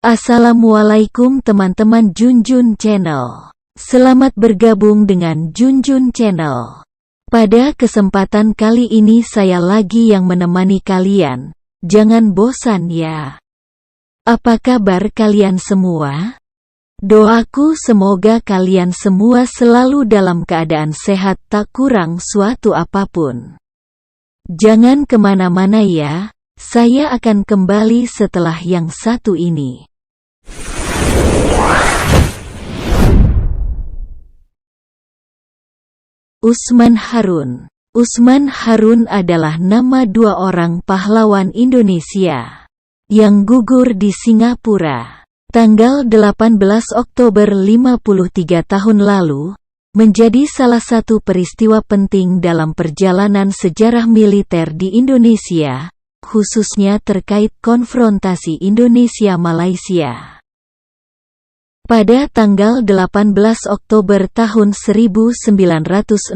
Assalamualaikum teman-teman Junjun Channel. Selamat bergabung dengan Junjun Channel. Pada kesempatan kali ini saya lagi yang menemani kalian. Jangan bosan ya. Apa kabar kalian semua? Doaku semoga kalian semua selalu dalam keadaan sehat tak kurang suatu apapun. Jangan kemana-mana ya. Saya akan kembali setelah yang satu ini. Usman Harun. Usman Harun adalah nama dua orang pahlawan Indonesia yang gugur di Singapura tanggal 18 Oktober 53 tahun lalu, menjadi salah satu peristiwa penting dalam perjalanan sejarah militer di Indonesia, khususnya terkait konfrontasi Indonesia-Malaysia. Pada tanggal 18 Oktober tahun 1968,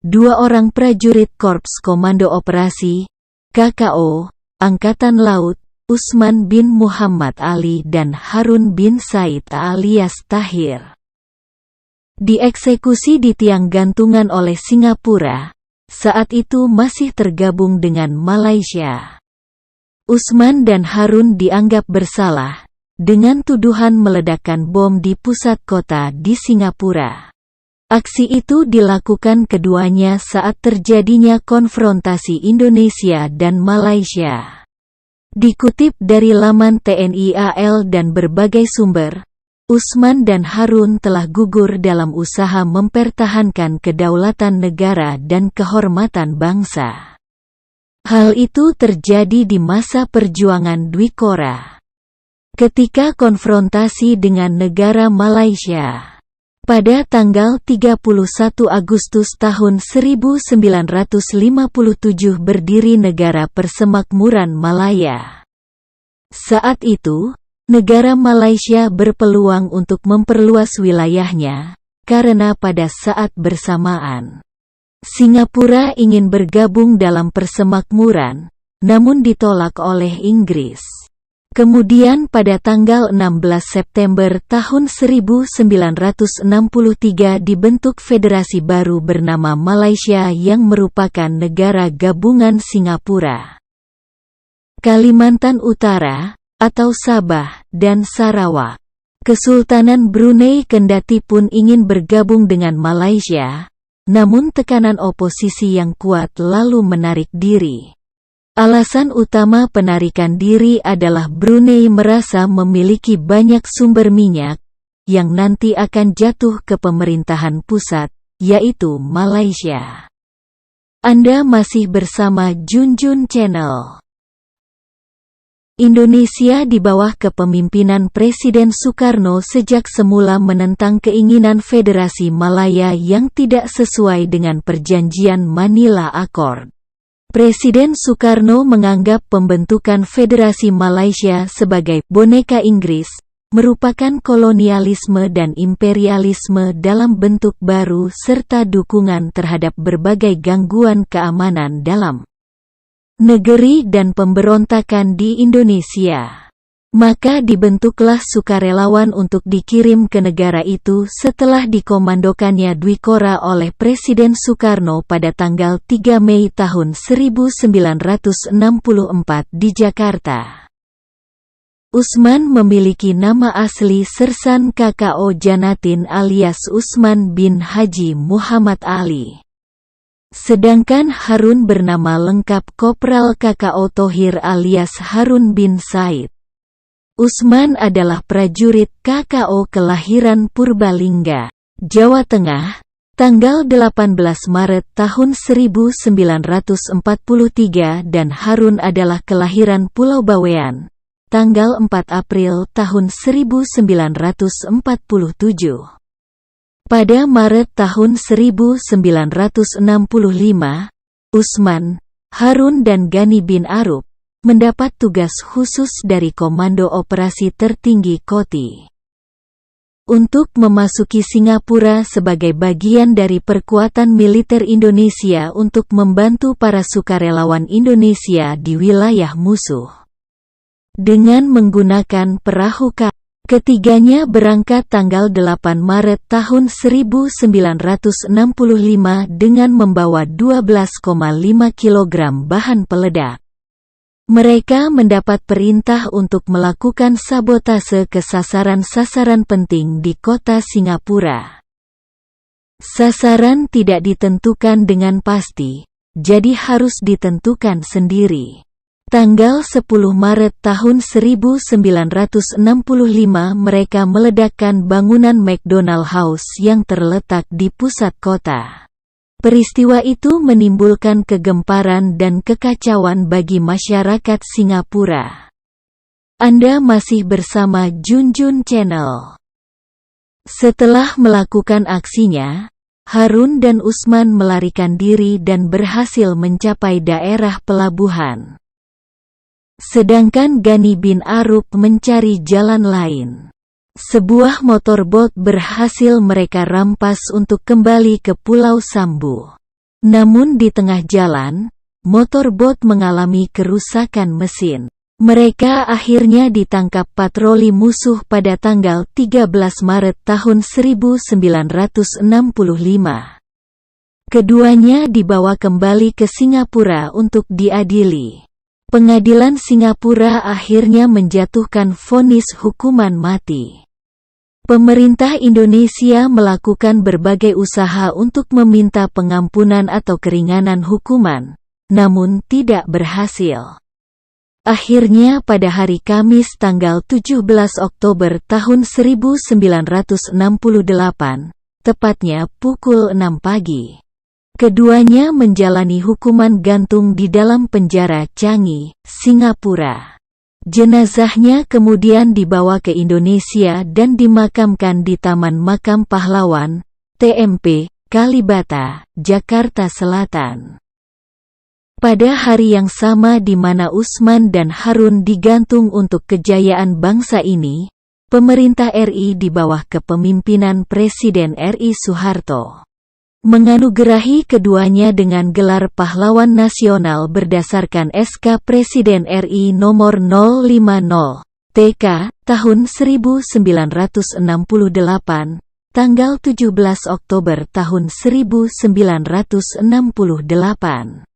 dua orang prajurit Korps Komando Operasi (KKO) Angkatan Laut, Usman bin Muhammad Ali dan Harun bin Said alias Tahir, dieksekusi di tiang gantungan oleh Singapura, saat itu masih tergabung dengan Malaysia. Usman dan Harun dianggap bersalah dengan tuduhan meledakkan bom di pusat kota di Singapura. Aksi itu dilakukan keduanya saat terjadinya konfrontasi Indonesia dan Malaysia. Dikutip dari laman TNI AL dan berbagai sumber, Usman dan Harun telah gugur dalam usaha mempertahankan kedaulatan negara dan kehormatan bangsa. Hal itu terjadi di masa perjuangan Dwi Korra ketika konfrontasi dengan negara Malaysia. Pada tanggal 31 Agustus tahun 1957 berdiri Negara Persemakmuran Malaya. Saat itu, negara Malaysia berpeluang untuk memperluas wilayahnya, karena pada saat bersamaan, Singapura ingin bergabung dalam persemakmuran, namun ditolak oleh Inggris. Kemudian pada tanggal 16 September tahun 1963 dibentuk federasi baru bernama Malaysia yang merupakan negara gabungan Singapura, Kalimantan Utara, atau Sabah, dan Sarawak. Kesultanan Brunei kendati pun ingin bergabung dengan Malaysia, namun tekanan oposisi yang kuat lalu menarik diri. Alasan utama penarikan diri adalah Brunei merasa memiliki banyak sumber minyak, yang nanti akan jatuh ke pemerintahan pusat, yaitu Malaysia. Anda masih bersama Junjun Channel. Indonesia di bawah kepemimpinan Presiden Soekarno sejak semula menentang keinginan Federasi Malaya yang tidak sesuai dengan Perjanjian Manila Accord. Presiden Soekarno menganggap pembentukan Federasi Malaysia sebagai boneka Inggris, merupakan kolonialisme dan imperialisme dalam bentuk baru serta dukungan terhadap berbagai gangguan keamanan dalam negeri dan pemberontakan di Indonesia. Maka dibentuklah sukarelawan untuk dikirim ke negara itu setelah dikomandokannya Dwi Korra oleh Presiden Soekarno pada tanggal 3 Mei tahun 1964 di Jakarta. Usman memiliki nama asli Sersan KKO Janatin alias Usman bin Haji Muhammad Ali. Sedangkan Harun bernama lengkap Kopral KKO Thohir alias Harun bin Said. Usman adalah prajurit KKO kelahiran Purbalingga, Jawa Tengah, tanggal 18 Maret tahun 1943 dan Harun adalah kelahiran Pulau Bawean, tanggal 4 April tahun 1947. Pada Maret tahun 1965, Usman, Harun dan Gani bin Arub mendapat tugas khusus dari Komando Operasi Tertinggi Koti untuk memasuki Singapura sebagai bagian dari perkuatan militer Indonesia untuk membantu para sukarelawan Indonesia di wilayah musuh. dengan menggunakan perahu kapal. Ketiganya berangkat tanggal 8 Maret tahun 1965 dengan membawa 12,5 kg bahan peledak. Mereka mendapat perintah untuk melakukan sabotase ke sasaran-sasaran penting di kota Singapura. Sasaran tidak ditentukan dengan pasti, jadi harus ditentukan sendiri. Tanggal 10 Maret tahun 1965 mereka meledakkan bangunan McDonald House yang terletak di pusat kota. Peristiwa itu menimbulkan kegemparan dan kekacauan bagi masyarakat Singapura. Anda masih bersama Junjun Channel. Setelah melakukan aksinya, Harun dan Usman melarikan diri dan berhasil mencapai daerah pelabuhan. Sedangkan Ghani bin Arub mencari jalan lain. Sebuah motorbot berhasil mereka rampas untuk kembali ke Pulau Sambu. Namun di tengah jalan, motorbot mengalami kerusakan mesin. Mereka akhirnya ditangkap patroli musuh pada tanggal 13 Maret tahun 1965. Keduanya dibawa kembali ke Singapura untuk diadili. Pengadilan Singapura akhirnya menjatuhkan vonis hukuman mati. Pemerintah Indonesia melakukan berbagai usaha untuk meminta pengampunan atau keringanan hukuman, namun tidak berhasil. Akhirnya pada hari Kamis tanggal 17 Oktober tahun 1968, tepatnya pukul 6 pagi. Keduanya menjalani hukuman gantung di dalam penjara Changi, Singapura. Jenazahnya kemudian dibawa ke Indonesia dan dimakamkan di Taman Makam Pahlawan, TMP, Kalibata, Jakarta Selatan. Pada hari yang sama di mana Usman dan Harun digantung untuk kejayaan bangsa ini, pemerintah RI di bawah kepemimpinan Presiden RI Soeharto menganugerahi keduanya dengan gelar pahlawan nasional berdasarkan SK Presiden RI nomor 050 TK tahun 1968 tanggal 17 Oktober tahun 1968.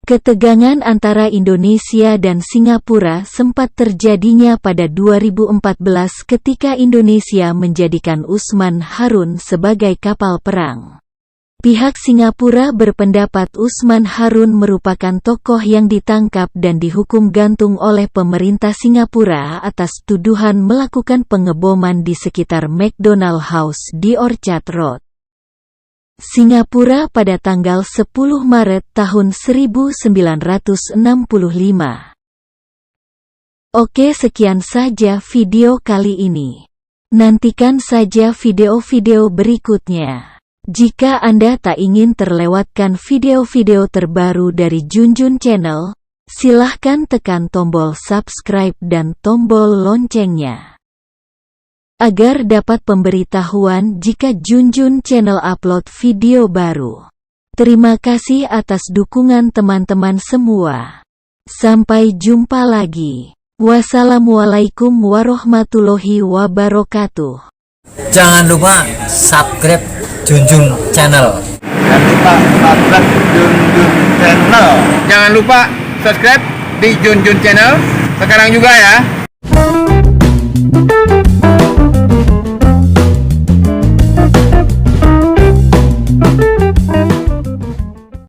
Ketegangan antara Indonesia dan Singapura sempat terjadinya pada 2014 ketika Indonesia menjadikan Usman Harun sebagai kapal perang. Pihak Singapura berpendapat Usman Harun merupakan tokoh yang ditangkap dan dihukum gantung oleh pemerintah Singapura atas tuduhan melakukan pengeboman di sekitar McDonald House di Orchard Road, Singapura pada tanggal 10 Maret tahun 1965. Oke, sekian saja video kali ini. Nantikan saja video-video berikutnya. Jika Anda tak ingin terlewatkan video-video terbaru dari Junjun Channel, silahkan tekan tombol subscribe dan tombol loncengnya, agar dapat pemberitahuan jika Junjun Channel upload video baru. Terima kasih atas dukungan teman-teman semua. Sampai jumpa lagi. Wassalamualaikum warahmatullahi wabarakatuh. Jangan lupa subscribe Junjun Channel. Jangan lupa subscribe di Junjun Channel sekarang juga ya.